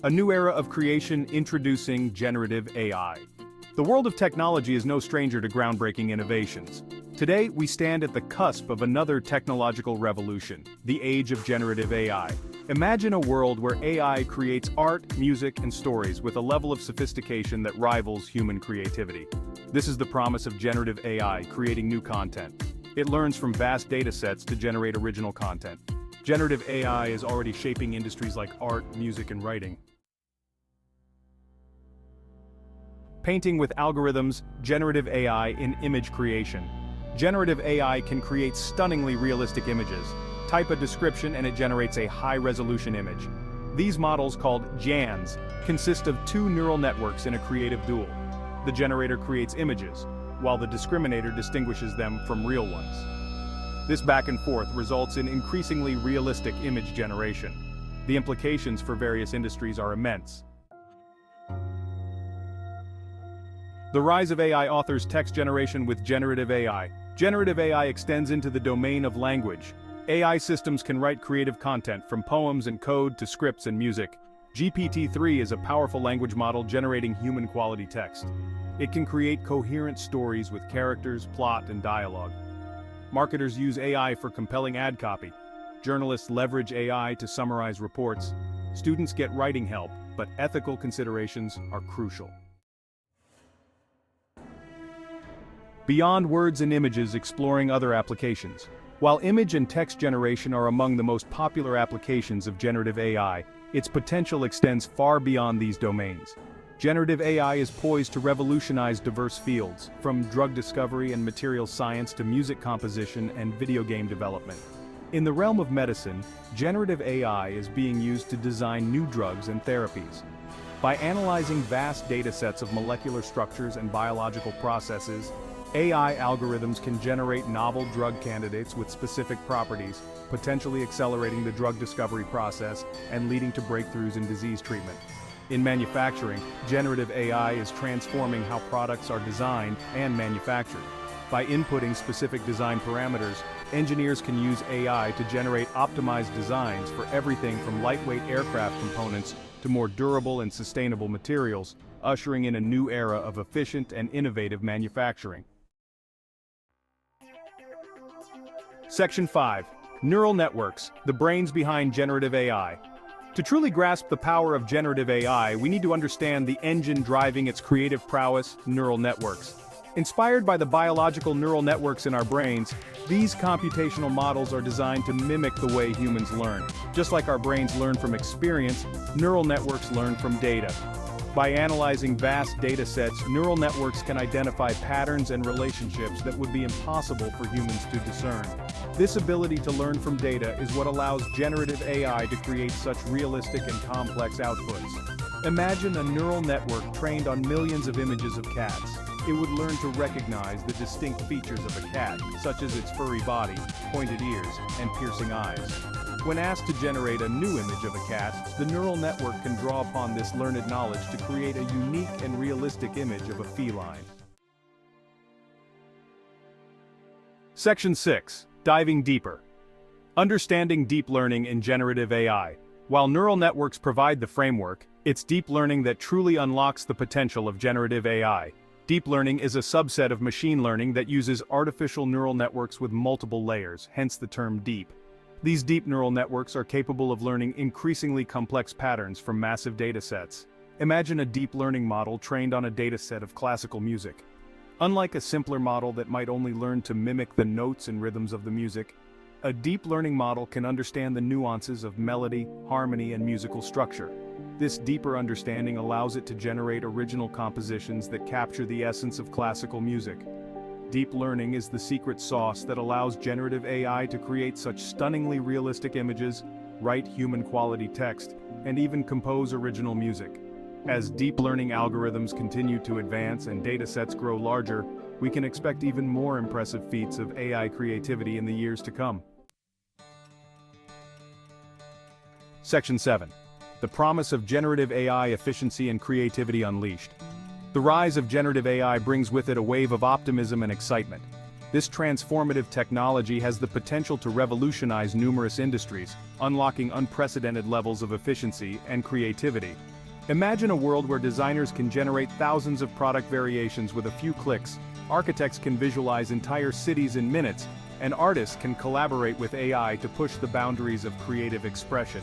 A new era of creation introducing generative AI. The world of technology is no stranger to groundbreaking innovations. Today, we stand at the cusp of another technological revolution, the age of generative AI. Imagine a world where AI creates art, music, and stories with a level of sophistication that rivals human creativity. This is the promise of generative AI creating new content. It learns from vast datasets to generate original content. Generative AI is already shaping industries like art, music, and writing. Painting with algorithms, generative AI in image creation. Generative AI can create stunningly realistic images. Type a description and it generates a high-resolution image. These models, called GANs, consist of two neural networks in a creative duel. The generator creates images, while the discriminator distinguishes them from real ones. This back and forth results in increasingly realistic image generation. The implications for various industries are immense. The rise of AI authors text generation with generative AI. Generative AI extends into the domain of language. AI systems can write creative content from poems and code to scripts and music. GPT-3 is a powerful language model generating human-quality text. It can create coherent stories with characters, plot, and dialogue. Marketers use AI for compelling ad copy. Journalists leverage AI to summarize reports. Students get writing help, but ethical considerations are crucial. Beyond words and images, exploring other applications. While image and text generation are among the most popular applications of generative AI, its potential extends far beyond these domains. Generative AI is poised to revolutionize diverse fields, from drug discovery and material science to music composition and video game development. In the realm of medicine, generative AI is being used to design new drugs and therapies. By analyzing vast datasets of molecular structures and biological processes, AI algorithms can generate novel drug candidates with specific properties, potentially accelerating the drug discovery process and leading to breakthroughs in disease treatment. In manufacturing, generative AI is transforming how products are designed and manufactured. By inputting specific design parameters, engineers can use AI to generate optimized designs for everything from lightweight aircraft components to more durable and sustainable materials, ushering in a new era of efficient and innovative manufacturing. Section 5. Neural networks, the brains behind generative AI. To truly grasp the power of generative AI, we need to understand the engine driving its creative prowess, neural networks. Inspired by the biological neural networks in our brains, these computational models are designed to mimic the way humans learn. Just like our brains learn from experience, neural networks learn from data. By analyzing vast data sets, neural networks can identify patterns and relationships that would be impossible for humans to discern. This ability to learn from data is what allows generative AI to create such realistic and complex outputs. Imagine a neural network trained on millions of images of cats. It would learn to recognize the distinct features of a cat, such as its furry body, pointed ears, and piercing eyes. When asked to generate a new image of a cat, the neural network can draw upon this learned knowledge to create a unique and realistic image of a feline. Section 6. Diving deeper. Understanding deep learning in generative AI. While neural networks provide the framework, it's deep learning that truly unlocks the potential of generative AI. Deep learning is a subset of machine learning that uses artificial neural networks with multiple layers, hence the term deep. These deep neural networks are capable of learning increasingly complex patterns from massive datasets. Imagine a deep learning model trained on a dataset of classical music. Unlike a simpler model that might only learn to mimic the notes and rhythms of the music, a deep learning model can understand the nuances of melody, harmony, and musical structure. This deeper understanding allows it to generate original compositions that capture the essence of classical music. Deep learning is the secret sauce that allows generative AI to create such stunningly realistic images, write human-quality text, and even compose original music. As deep learning algorithms continue to advance and datasets grow larger, we can expect even more impressive feats of AI creativity in the years to come. Section 7. The promise of generative AI efficiency and creativity unleashed. The rise of generative AI brings with it a wave of optimism and excitement. This transformative technology has the potential to revolutionize numerous industries, unlocking unprecedented levels of efficiency and creativity. Imagine a world where designers can generate thousands of product variations with a few clicks, architects can visualize entire cities in minutes, and artists can collaborate with AI to push the boundaries of creative expression.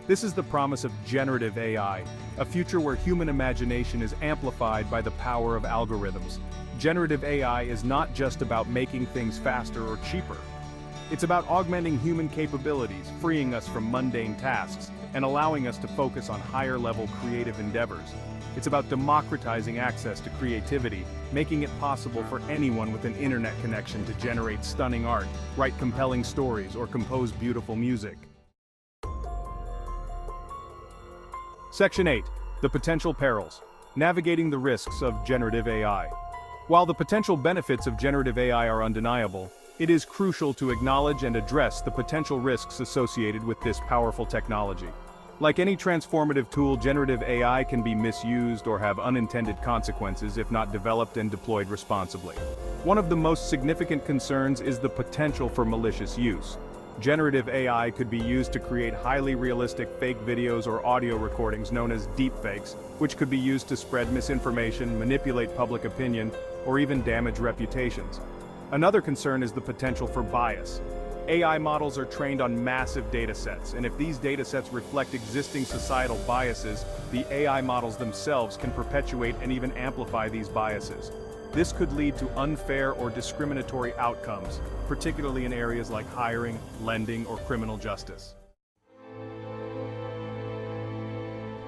This is the promise of generative AI, a future where human imagination is amplified by the power of algorithms. Generative AI is not just about making things faster or cheaper. It's about augmenting human capabilities, freeing us from mundane tasks, and allowing us to focus on higher-level creative endeavors. It's about democratizing access to creativity, making it possible for anyone with an internet connection to generate stunning art, write compelling stories, or compose beautiful music. Section 8. The potential perils. Navigating the risks of generative AI. While the potential benefits of generative AI are undeniable, it is crucial to acknowledge and address the potential risks associated with this powerful technology. Like any transformative tool, generative AI can be misused or have unintended consequences if not developed and deployed responsibly. One of the most significant concerns is the potential for malicious use. Generative AI could be used to create highly realistic fake videos or audio recordings known as deepfakes, which could be used to spread misinformation, manipulate public opinion, or even damage reputations. Another concern is the potential for bias. AI models are trained on massive datasets, and if these datasets reflect existing societal biases, the AI models themselves can perpetuate and even amplify these biases. This could lead to unfair or discriminatory outcomes, particularly in areas like hiring, lending, or criminal justice.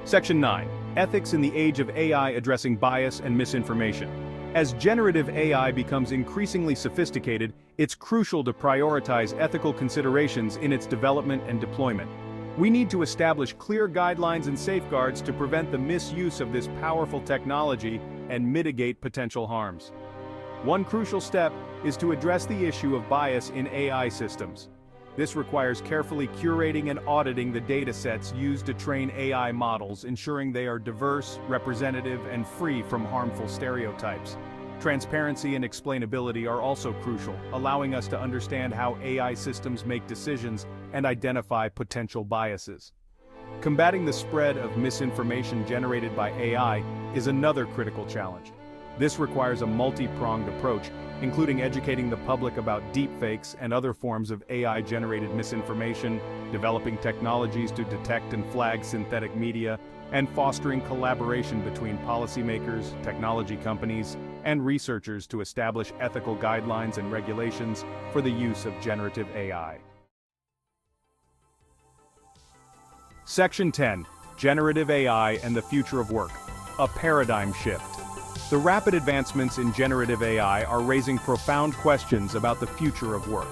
Section 9. Ethics in the Age of AI addressing bias and misinformation. As generative AI becomes increasingly sophisticated, it's crucial to prioritize ethical considerations in its development and deployment. We need to establish clear guidelines and safeguards to prevent the misuse of this powerful technology and mitigate potential harms. One crucial step is to address the issue of bias in AI systems. This requires carefully curating and auditing the datasets used to train AI models, ensuring they are diverse, representative, and free from harmful stereotypes. Transparency and explainability are also crucial, allowing us to understand how AI systems make decisions and identify potential biases. Combating the spread of misinformation generated by AI is another critical challenge. This requires a multi-pronged approach, including educating the public about deepfakes and other forms of AI-generated misinformation, developing technologies to detect and flag synthetic media, and fostering collaboration between policymakers, technology companies, and researchers to establish ethical guidelines and regulations for the use of generative AI. Section 10. Generative AI and the Future of Work. A paradigm shift. The rapid advancements in generative AI are raising profound questions about the future of work.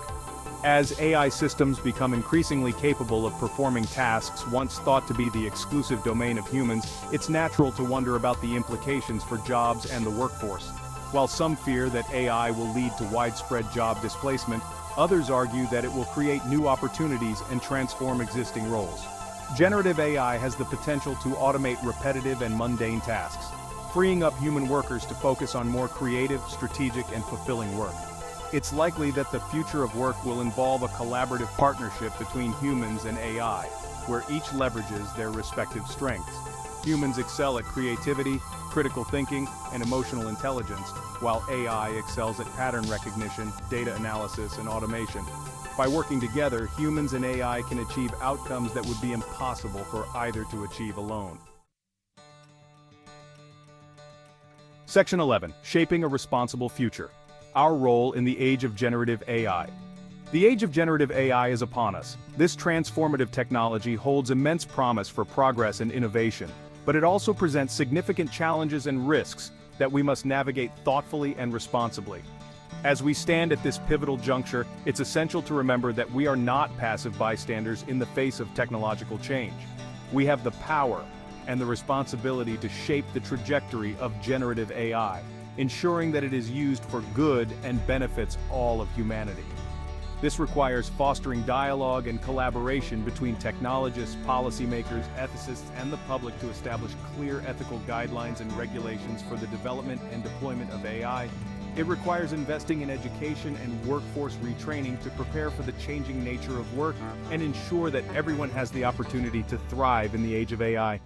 As AI systems become increasingly capable of performing tasks once thought to be the exclusive domain of humans, it's natural to wonder about the implications for jobs and the workforce. While some fear that AI will lead to widespread job displacement, others argue that it will create new opportunities and transform existing roles. Generative AI has the potential to automate repetitive and mundane tasks, freeing up human workers to focus on more creative, strategic, and fulfilling work. It's likely that the future of work will involve a collaborative partnership between humans and AI, where each leverages their respective strengths. Humans excel at creativity, critical thinking, and emotional intelligence, while AI excels at pattern recognition, data analysis, and automation. By working together, humans and AI can achieve outcomes that would be impossible for either to achieve alone. Section 11. Shaping a Responsible Future. Our role in the age of generative AI. The age of generative AI is upon us. This transformative technology holds immense promise for progress and innovation, but it also presents significant challenges and risks that we must navigate thoughtfully and responsibly. As we stand at this pivotal juncture, it's essential to remember that we are not passive bystanders in the face of technological change. We have the power and the responsibility to shape the trajectory of generative AI, ensuring that it is used for good and benefits all of humanity. This requires fostering dialogue and collaboration between technologists, policymakers, ethicists, and the public to establish clear ethical guidelines and regulations for the development and deployment of AI. It requires investing in education and workforce retraining to prepare for the changing nature of work and ensure that everyone has the opportunity to thrive in the age of AI.